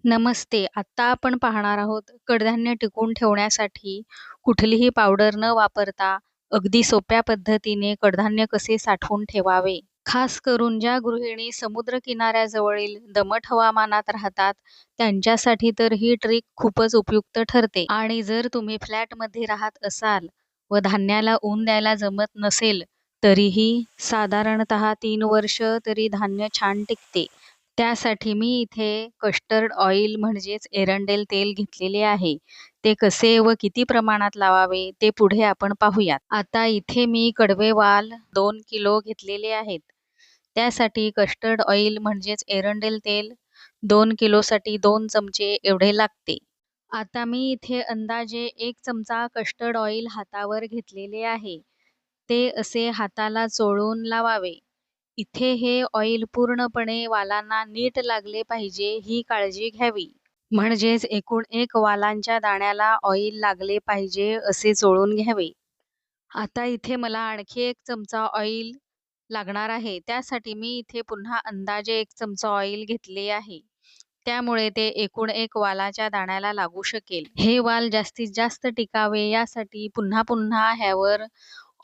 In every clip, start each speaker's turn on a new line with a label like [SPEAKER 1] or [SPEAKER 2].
[SPEAKER 1] नमस्ते. आता आपण पाहणार आहोत कडधान्य टिकवून ठेवण्यासाठी कुठलीही पावडर न वापरता अगदी सोप्या पद्धतीने कडधान्य कसे साठवून ठेवावे. खास करून ज्या गृहिणी समुद्र किनाऱ्याजवळील दमट हवामानात राहतात, त्यांच्यासाठी तर ही ट्रिक खूपच उपयुक्त ठरते. आणि जर तुम्ही फ्लॅटमध्ये राहत असाल व धान्याला ऊन द्यायला जमत नसेल, तरीही साधारणतः 3 वर्ष तरी धान्य छान टिकते. त्यासाठी मी इथे कस्टर्ड ऑइल म्हणजेच एरंडेल तेल घेतलेले आहे. ते कसे व किती प्रमाणात लावावे ते पुढे आपण पाहूयात. आता इथे मी कडवे वाल 2 किलो घेतलेले आहेत. त्यासाठी कस्टर्ड ऑइल म्हणजेच एरंडेल तेल 2 किलोसाठी 2 चमचे एवढे लागते. आता मी इथे अंदाजे 1 चमचा कस्टर्ड ऑइल हातावर घेतलेले आहे. ते असे हाताला चोळून लावावे. इथे हे ऑइल पूर्णपणे वालांना नीट लागले पाहिजे ही काळजी घ्यावी. म्हणजेच एकूण एक वालांच्या दाण्याला ऑइल लागले पाहिजे असे चोळून घ्यावे. आता इथे मला आणखी 1 चमचा ऑइल लागणार आहे. त्यासाठी मी इथे पुन्हा अंदाजे 1 चमचा ऑइल घेतले आहे. त्यामुळे ते एकूण एक वालाच्या दाण्याला लागू शकेल. हे वाल जास्तीत जास्त टिकावे यासाठी पुन्हा पुन्हा ह्यावर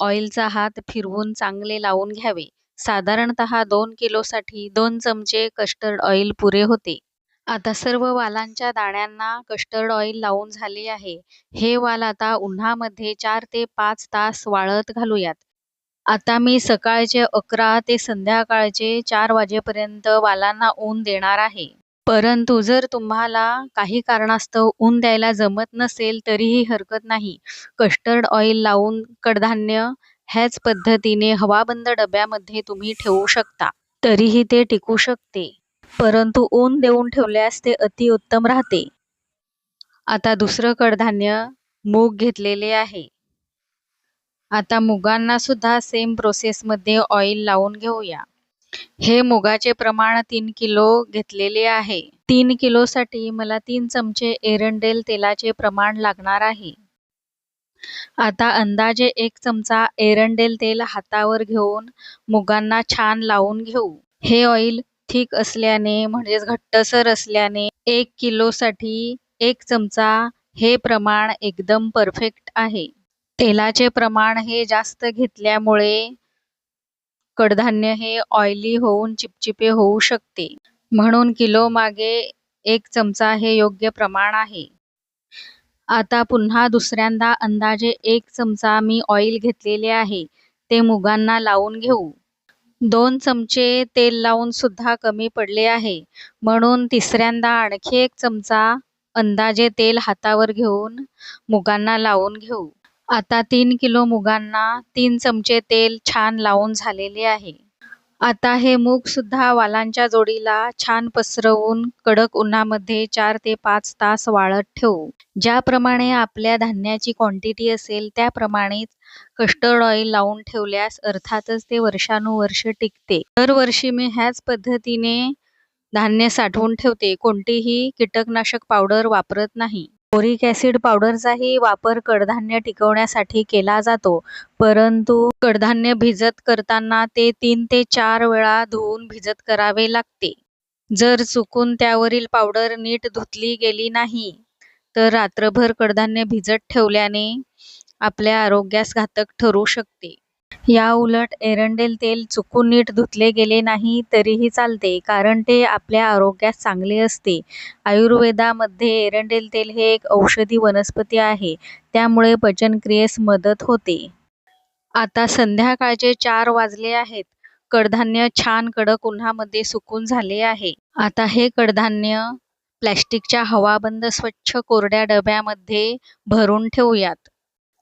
[SPEAKER 1] ऑइलचा हात फिरवून चांगले लावून घ्यावे. साधारणतः 2 किलोसाठी 2 चमचे कस्टर्ड ऑइल पुरे होते. आता सर्व वालांच्या दाण्यांना कस्टर्ड ऑइल लावून झाले आहे. हे वाल आता उन्हामध्ये 4 ते 5 तास वाळत घालूयात. आता मी सकाळचे 11 ते संध्याकाळचे 4 वाजेपर्यंत वालांना ऊन देणार आहे. परंतु जर तुम्हाला काही कारणास्तव ऊन द्यायला जमत नसेल तरीही हरकत नाही. कस्टर्ड ऑइल लावून कडधान्य ह्याच पद्धतीने हवाबंद डब्यामध्ये तुम्ही ठेवू शकता. तरीही ते टिकू शकते. परंतु ऊन देऊन ठेवल्यास ते अतिउत्तम राहते. आता दुसरं कडधान्य मूग घेतलेले आहे. आता मुगांना सुद्धा सेम प्रोसेसमध्ये ऑइल लावून घेऊया. हे मुगाचे प्रमाण 3 किलो घेतलेले आहे. 3 किलोसाठी मला 3 चमचे एरंडेल तेलाचे प्रमाण लागणार आहे. आता अंदाजे 1 चमचा एरंडेल तेल हातावर घेऊन मुगांना छान लावून घेऊ. हे ऑइल थिक असल्याने म्हणजेच घट्टसर असल्याने 1 किलोसाठी 1 चमचा हे प्रमाण एकदम परफेक्ट आहे. तेलाचे प्रमाण हे जास्त घेतल्यामुळे कडधान्य हे ऑइली होऊन चिपचिपे होऊ शकते. म्हणून किलो मागे 1 चमचा हे योग्य प्रमाण आहे. आता पुन्हा दुसऱ्यांदा अंदाजे 1 चमचा मी ऑइल घेतलेले आहे. ते मुगांना लावून घेऊ. 2 चमचे तेल लावून सुद्धा कमी पडले आहे. म्हणून तिसऱ्यांदा आणखी 1 चमचा अंदाजे तेल हातावर घेऊन मुगांना लावून घेऊ. आता 3 किलो मुगांना 3 चमचे तेल छान लावून झालेले आहे. आता हे मूग सुद्धा वालांच्या जोडीला छान पसरवून कडक उन्हामध्ये 4 ते 5 तास वाळत ठेवू. ज्याप्रमाणे आपल्या धान्याची क्वांटिटी असेल त्याप्रमाणेच कस्टर्ड ऑइल लावून ठेवल्यास अर्थातच ते वर्षानुवर्ष टिकते. दरवर्षी मी ह्याच पद्धतीने धान्य साठवून ठेवते. कोणतीही कीटकनाशक पावडर वापरत नाही. बोरिक ॲसिड पावडरचाही वापर कडधान्य टिकवण्यासाठी केला जातो. परंतु कडधान्य भिजत करताना ते 3 ते 4 वेळा धुवून भिजत करावे लागते. जर चुकून त्यावरील पावडर नीट धुतली गेली नाही तर रात्रभर कडधान्य भिजत ठेवल्याने आपल्या आरोग्यास घातक ठरू शकते. याउलट एरंडेल तेल चुकून नीट धुतले गेले नाही तरीही चालते, कारण ते आपल्या आरोग्यास चांगले असते. आयुर्वेदामध्ये एरंडेल तेल हे एक औषधी वनस्पती आहे. त्यामुळे पचनक्रियेस मदत होते. आता संध्याकाळचे 4 वाजले आहेत. कडधान्य छान कडक उन्हामध्ये सुकून झाले आहे. आता हे कडधान्य प्लॅस्टिकच्या हवाबंद स्वच्छ कोरड्या डब्यामध्ये भरून ठेवूयात.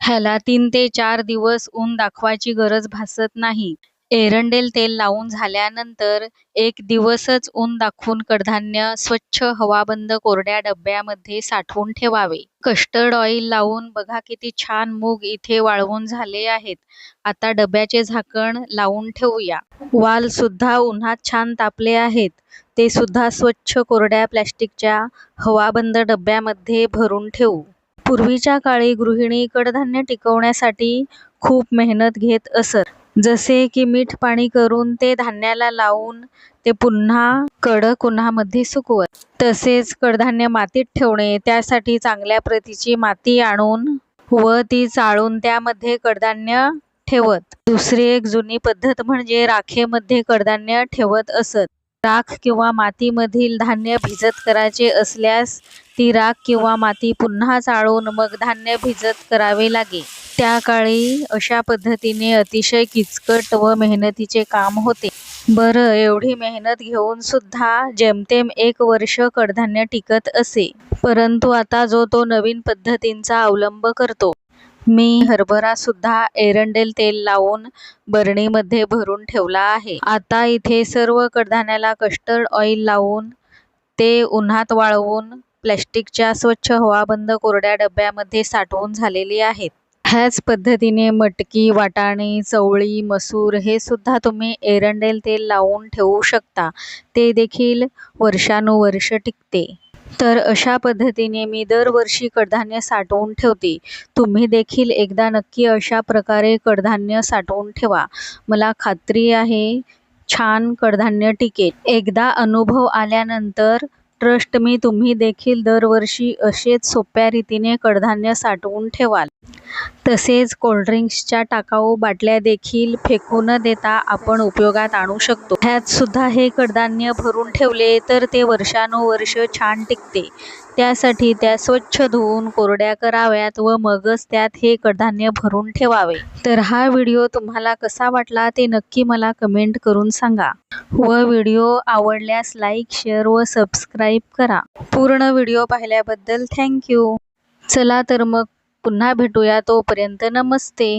[SPEAKER 1] ह्याला 3 ते 4 दिवस ऊन दाखवायची गरज भासत नाही. एरंडेल तेल लावून झाल्यानंतर 1 दिवसच ऊन दाखवून कडधान्य स्वच्छ हवाबंद कोरड्या डब्यामध्ये साठवून ठेवावे. कस्टर्ड ऑइल लावून बघा किती छान मूग इथे वाळवून झाले आहेत. आता डब्याचे झाकण लावून ठेवूया. वाल सुद्धा उन्हात छान तापले आहेत. ते सुद्धा स्वच्छ कोरड्या प्लॅस्टिकच्या हवाबंद डब्यामध्ये भरून ठेवू. पूर्वीच्या काळी गृहिणी कडधान्य टिकवण्यासाठी खूप मेहनत घेत असत. जसे की मीठ पाणी करून ते धान्याला लावून ते पुन्हा कडक उन्हामध्ये सुकवत. तसेच कडधान्य मातीत ठेवणे, त्यासाठी चांगल्या प्रतीची माती आणून व ती चाळून त्यामध्ये कडधान्य ठेवत. दुसरी एक जुनी पद्धत म्हणजे राखेमध्ये कडधान्य ठेवत असत. राख किंवा मातीमधील धान्य भिजत करायचे असल्यास ती राख किंवा माती पुन्हा चाळून मग धान्य भिजत करावे लागे. त्या काळी अशा पद्धतीने अतिशय किचकट व मेहनतीचे काम होते. बरं, एवढी मेहनत घेऊन सुद्धा जेमतेम 1 वर्ष कडधान्य टिकत असे. परंतु आता जो तो नवीन पद्धतींचा अवलंब करतो. मी हरभरा सुद्धा एरंडेल तेल लावून बरणीमध्ये भरून ठेवला आहे. आता इथे सर्व कडधान्याला कस्टर्ड ऑइल लावून ते उन्हात वाळवून प्लॅस्टिकच्या स्वच्छ हवाबंद कोरड्या डब्यामध्ये साठवून झालेली आहेत. ह्याच पद्धतीने मटकी, वाटाणे, चवळी, मसूर हे सुद्धा तुम्ही एरंडेल तेल लावून ठेवू शकता. ते देखील वर्षानुवर्ष टिकते. तर अशा पद्धतीने मी दरवर्षी कडधान्य साठवून ठेवते. तुम्ही देखील एकदा नक्की अशा प्रकारे कडधान्य साठवून ठेवा. मला खात्री आहे छान कडधान्य टिकेल. एकदा अनुभव आल्यानंतर ट्रस्ट मी तुम्ही देखील दरवर्षी असेच सोप्या रीतीने कडधान्य साठवून ठेवाल. तसेच कोल्ड्रिंक्सच्या टाकाऊ बाटल्या देखील फेकू न देता आपण उपयोगात आणू शकतो. ह्यात सुद्धा हे कडधान्य भरून ठेवले तर ते वर्षानुवर्ष छान टिकते. त्यासाठी त्या स्वच्छ धुवून कोरड्या कराव्यात व मगच त्यात हे कडधान्य भरून ठेवावे. तर हा व्हिडिओ तुम्हाला कसा वाटला ते नक्की मला कमेंट करून सांगा. व व्हिडिओ आवडल्यास लाईक, शेअर व सबस्क्राईब करा. पूर्ण व्हिडिओ पाहिल्याबद्दल थँक्यू. चला तर मग पुन्हा भेटूया. तोपर्यंत नमस्ते.